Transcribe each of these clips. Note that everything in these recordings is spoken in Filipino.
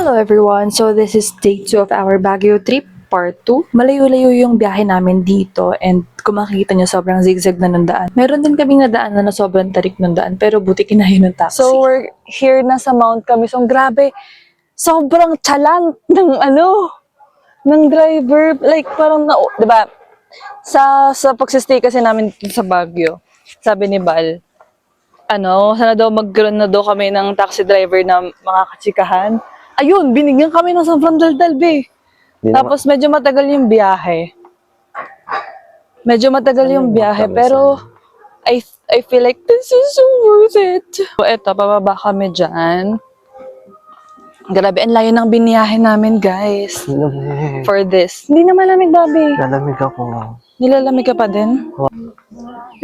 Hello everyone! So this is day 2 of our Baguio trip, part 2. Malayo-layo yung biyahe namin dito and kung makikita nyo sobrang zigzag na ng daan. Meron din kaming nadaan na sobrang tarik ng daan pero buti kinahin ng taxi. So we're here na sa Mount Camisong. Grabe, sobrang chalant ng driver. Like parang di ba? Sa pagsistay kasi namin dito sa Baguio, sabi ni Bal, sana daw magkaroon na daw kami ng taxi driver na mga katsikahan. Ayun, binigyan kami ng San Fernando be. Tapos medyo matagal yung biyahe. Pero I feel like this is so worth it. So eto, pababa kami dyan. Grabe, ang layo ng biniyahe namin, guys. Lamig. For this. Hindi na malamig, Bobby. Lalamig ako. Nilalamig ka pa din?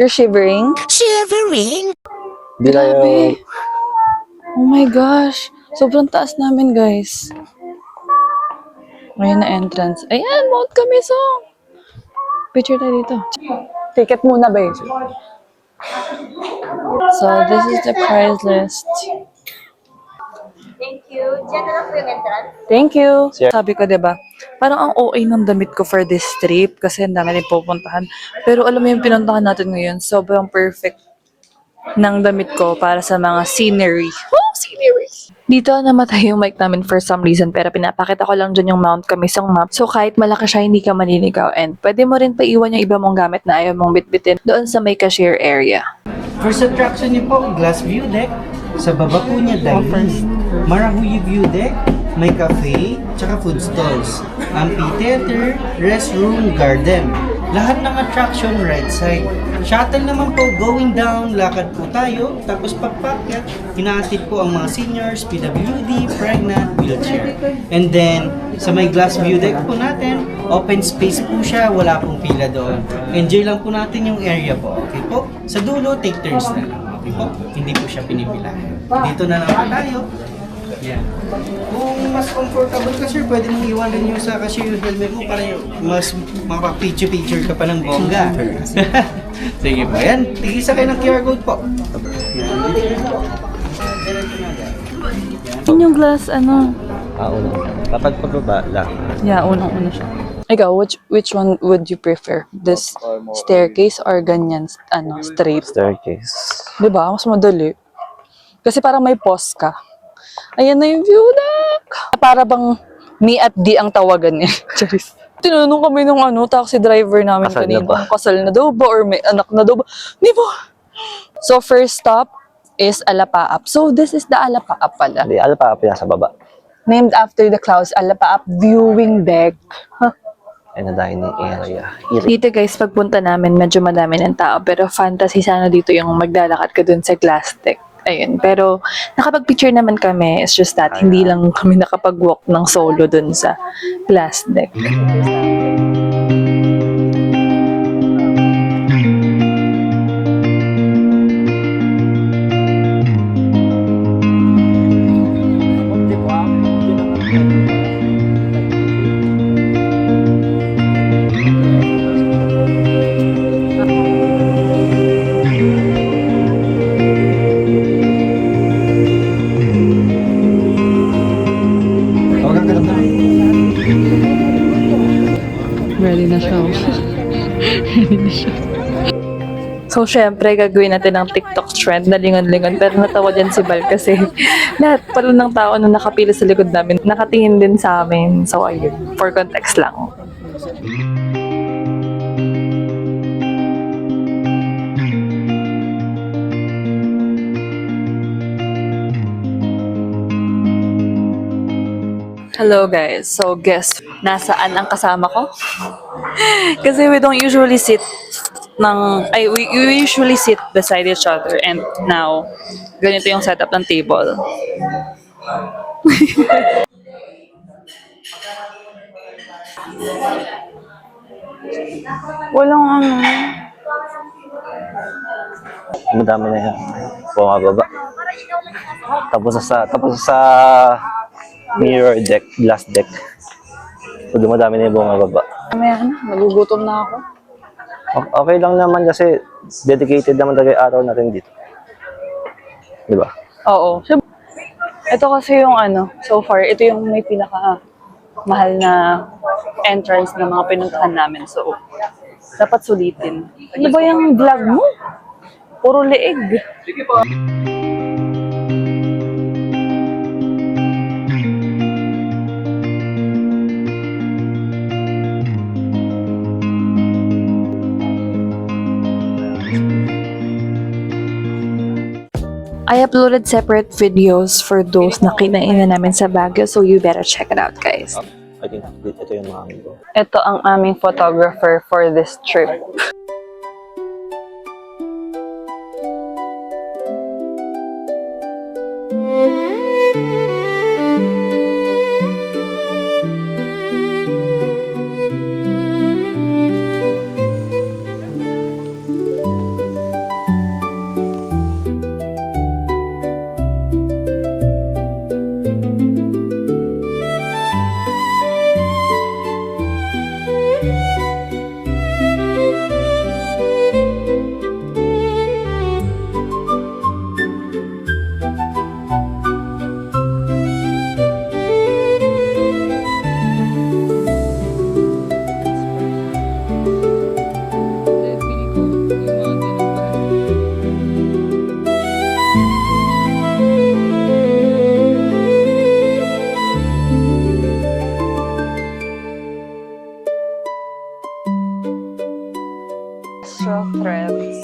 You're shivering? Di na yung... Oh my gosh. Sobrang taas namin, guys. Ngayon na entrance. Ayan, Mount Camisong. Picture tayo dito. Ticket muna, babe. So, this is the price list. Thank you. Diyan na lang po yung entrance. Thank you. Sir. Sabi ko, diba, parang ang OA ng damit ko for this trip kasi ang dami rin pupuntahan. Pero alam mo yung pinuntahan natin ngayon, sobrang perfect ng damit ko para sa mga scenery. Oh, scenery! Dito namatay yung mic namin for some reason pero pinapakita ko lang dyan yung Mount Camisong map. So kahit malaki siya, hindi ka maninigaw and pwede mo rin paiwan yung iba mong gamit na ayaw mong bitbitin doon sa may cashier area. First attraction niyo po, glass view deck. Sa baba po niya, dining. Marahuyi view deck, may cafe, tsaka food stalls. Amphitheater, restroom, garden. Lahat ng attraction right side. Shuttle naman po, going down, lakad po tayo. Tapos pagpakyat, hinahatid po ang mga seniors, PWD, pregnant, wheelchair. And then, sa may glass view deck po natin, open space po siya, wala pong pila doon. Enjoy lang po natin yung area po, okay po? Sa dulo, take turns na lang, okay po? Hindi po siya pinipila. Dito na lang po tayo. Yan. Kung mas comfortable ka sir, pwede mong iwanan nyo sa cashier yung helmet mo para mas makapicture-picture ka pa ng bongga. Sige po, yan. Tigisa kayo ng QR code po. Yun yung glass, Una. Kapag pababa lang. Yeah, unang-una siya. Ikaw, which one would you prefer? This staircase or ganyan, straight? Staircase. Diba? Mas madali. Kasi parang may pause ka. Ayan na yung view deck! Para bang me at D ang tawagan niya. Charis. Tinanong kami nung taxi driver namin Kasal na kanina. ba? Kasal na daw ba? Or may anak na daw ba? Di ba? So, first stop is Alapaap. So, this is the Alapaap pala. Hindi, pa sa baba. Named after the clouds, Alapaap viewing deck. Huh? Ayun na dining area. Dito guys, pagpunta namin, medyo madami ng tao pero fantasy sana dito yung maglalakad ka dun sa glass deck. Ayun, pero nakapag-picture naman kami. It's just that hindi lang kami nakapag-walk ng solo dun sa glass deck. Ready na siya. So, syempre, gagawin natin ng TikTok trend na lingon-lingon. Pero natawa din si Bal kasi lahat pala ng tao na nakapila sa likod namin, nakatingin din sa amin. So, ayun. For context lang. Hello guys. So, guess nasaan ang kasama ko? Kasi we usually sit beside each other and now ganito yung setup ng table. Walang Madami na yan. Bumababa. Tapos sa mirror deck, glass deck. So, dumadami na yung bumababa. nagugutom na ako. Okay lang naman kasi dedicated naman talaga yung araw natin dito. Di ba? Oo. Ito kasi yung ano, so far, ito yung may pinaka mahal na entrance ng mga pinuntahan namin. So, dapat sulitin. Ano ba yung vlog mo? Puro leeg. I uploaded separate videos for those na kinainan namin sa Baguio, so you better check it out, guys. I think ito yung mga amigo. Ito ang aming photographer for this trip. Straw threads.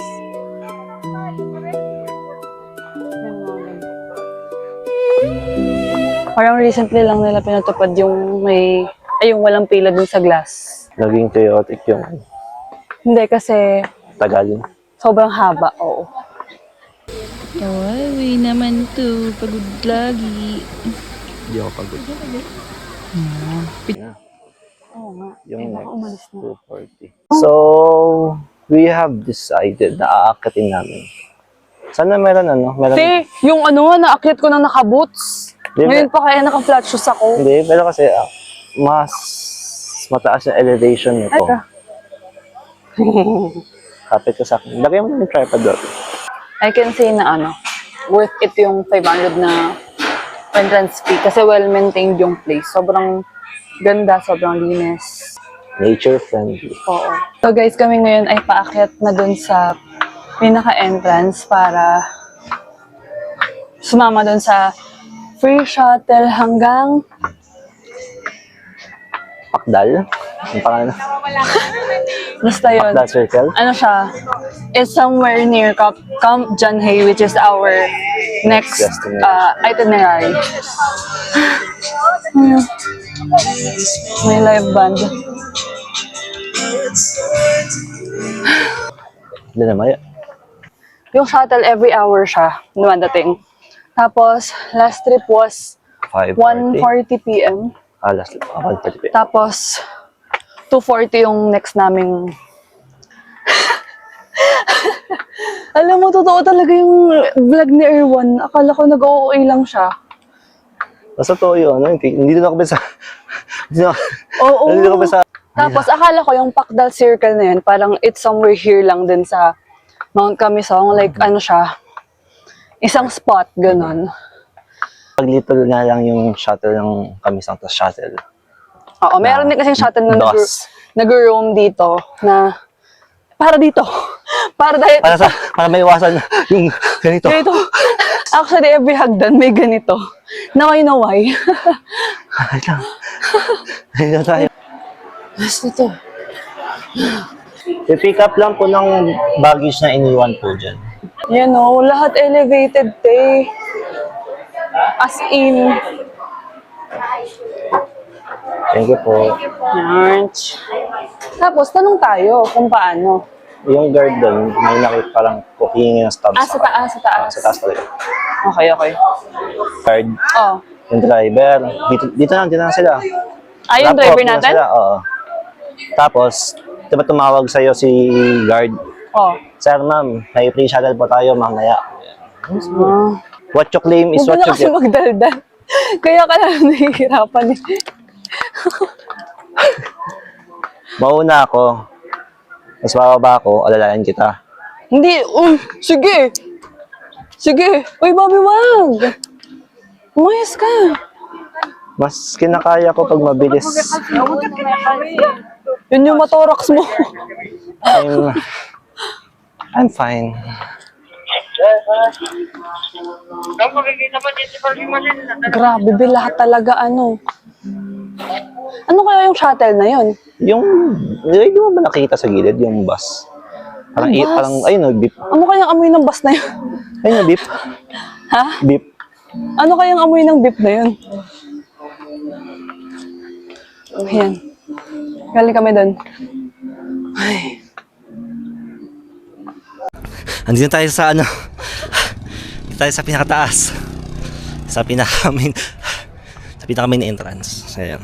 Parang recently lang nila pinatupad yung yung walang pila dun sa glass. Naging chaotic yung Hindi kasi tagal. sobrang haba, oo. Kawawi naman to, pagod lagi. Hindi ako pagod. Oo nga. Yung baka umalis next na. 240. So, we have decided na aakatin namin. Sana meron meron. Te, yung ano nga, naakyat ko na naka-boots. Di ba- Ngayon pa kaya naka-flat shoes ako. Hindi, pero kasi mas mataas yung elevation nito. Teka. Kapit ko sa akin. Lagay mo na yung tripod doon. I can say na worth it yung 500 na entrance fee kasi well-maintained yung place. Sobrang ganda, sobrang linis. Nature friendly. Oo. So guys, kami ngayon ay paakyat na dun sa pinaka-entrance para sumama dun sa free shuttle hanggang Pakdal. Yung pangalan. basta yun. Pakdal Circle. Ano siya? It's somewhere near Camp John Hay, which is our next destination. itinerary. May live band. Hindi na maya. Yung shuttle, every hour siya dumadating. Tapos, last trip was 5:40. 1:40 p.m. Last 1:40. Tapos, 2:40 yung next naming... Alam mo, totoo talaga yung vlog ni Erwan. Akala ko nag-OOA lang siya. Basta to yun. Hindi na ako sa... Oo. Hindi na ako sa... Tapos, akala ko yung Pakdal Circle na yun, parang it's somewhere here lang din sa Mount Camisong. Like, ano siya, isang spot, ganun. Paglito nga lang yung shuttle ng Kamisang tas shuttle. Oo, meron din kasing shuttle na DOS. nag-roam dito na para dito. Para dahil Para may iwasan yung ganito. ganito. Actually, every hagdan may ganito. Naway-naway. Ay lang. Ay na tayo. Basta to. I-pick up lang po ng baggage na iniwan po dyan. Yan o, lahat elevated, te. As in. Thank you po. Yarch. Tapos, tanong tayo kung paano. Yung guard doon, may nakita parang hihingi ng stubs. Sa taas, sa taas. Sa taas talaga. Okay, okay. Guard, Oh. yung driver, dito na sila. Yung Drop driver off na natin? sila, oo. Tapos, di ba tumawag sa'yo si guard? Oh. Sir, ma'am, may free shuttle po tayo mamaya. Ah. What you claim is Huwag what na you kasi get. magdaldal. Kaya ka lang nahihirapan eh. Mauna ako. Mas bababa ako, alalayan kita. Hindi, sige. Sige. Uy, Bobby, wag. Umayos ka. Mas kinakaya ko pag mabilis. Yun yung matorox mo. I'm fine. Grabe, Be, lahat talaga ano. Ano kaya yung shuttle na yun? Di mo ba nakita sa gilid yung bus? Parang, Yung bus? parang, ayun, no, beep. Ano kayang amoy ng bus na yun? Ayun, no, beep. Ha? Beep. Ano kayang amoy ng beep na yun? Ayan. Galing kami doon. Ay. Andito tayo sa ano, dito tayo sa pinakataas. Sa pinaka-main entrance. Ayan.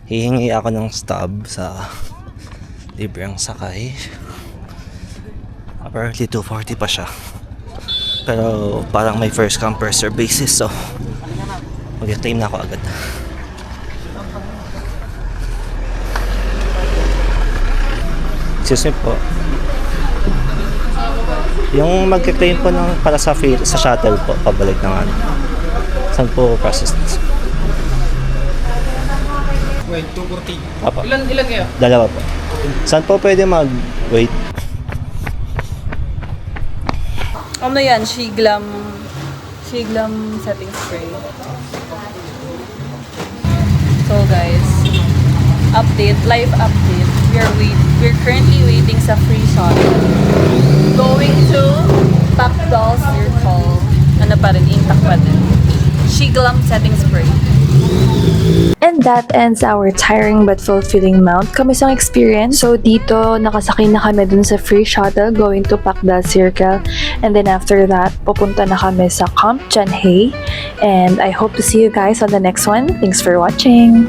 Hihingi ako ng stub sa libreng sakay. Apparently 240 pa siya. Pero parang may first come first serve basis, so mag-claim na ako agad. Excuse me po. Yung mag-claim po ng para sa shuttle po, pabalik ng ano. Saan po process? Wait, 240. Apa. Ilan kayo? Dalawa po. Saan po pwede mag-wait? Ano yan? Shiglam setting spray. So guys, live update. We're currently waiting sa free shuttle. Going to Pakdal Circle. Ano pa rin, intact pa din. Shiglam setting spray. And that ends our tiring but fulfilling Mount Kamisang experience. So dito, nakasakay na kami dun sa free shuttle going to Pakdal Circle. And then after that, pupunta na kami sa Camp Janhay. And I hope to see you guys on the next one. Thanks for watching!